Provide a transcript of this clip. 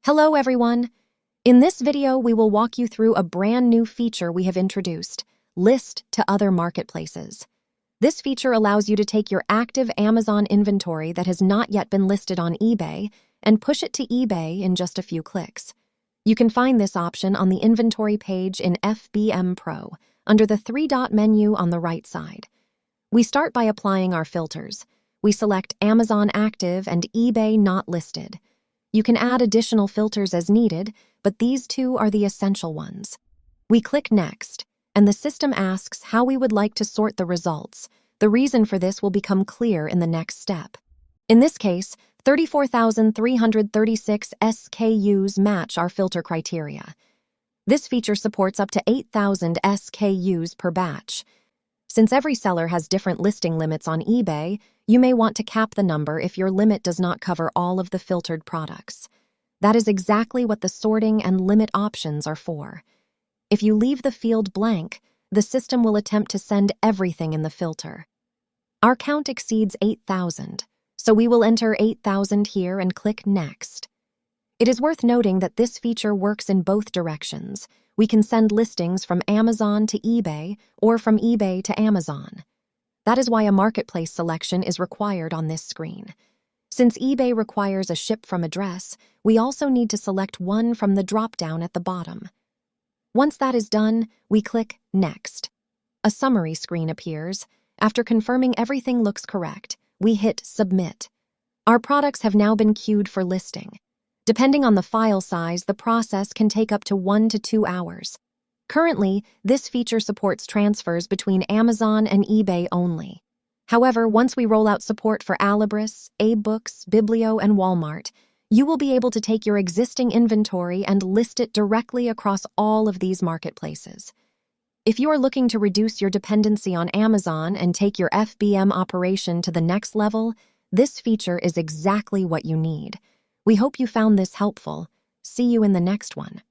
Hello everyone! In this video, we will walk you through a brand new feature we have introduced, List to Other Marketplaces. This feature allows you to take your active Amazon inventory that has not yet been listed on eBay and push it to eBay in just a few clicks. You can find this option on the inventory page in FBM Pro, under the three-dot menu on the right side. We start by applying our filters. We select Amazon Active and eBay Not Listed. You can add additional filters as needed, but these two are the essential ones. We click Next, and the system asks how we would like to sort the results. The reason for this will become clear in the next step. In this case, 34,336 SKUs match our filter criteria. This feature supports up to 8,000 SKUs per batch. Since every seller has different listing limits on eBay, you may want to cap the number if your limit does not cover all of the filtered products. That is exactly what the sorting and limit options are for. If you leave the field blank, the system will attempt to send everything in the filter. Our count exceeds 8,000, so we will enter 8,000 here and click Next. It is worth noting that this feature works in both directions. We can send listings from Amazon to eBay or from eBay to Amazon. That is why a marketplace selection is required on this screen. Since eBay requires a ship from address, we also need to select one from the drop-down at the bottom. Once that is done, we click Next. A summary screen appears. After confirming everything looks correct, we hit Submit. Our products have now been queued for listing. Depending on the file size, the process can take up to 1 to 2 hours. Currently, this feature supports transfers between Amazon and eBay only. However, once we roll out support for Alibris, Books, Biblio, and Walmart, you will be able to take your existing inventory and list it directly across all of these marketplaces. If you are looking to reduce your dependency on Amazon and take your FBM operation to the next level, this feature is exactly what you need. We hope you found this helpful. See you in the next one.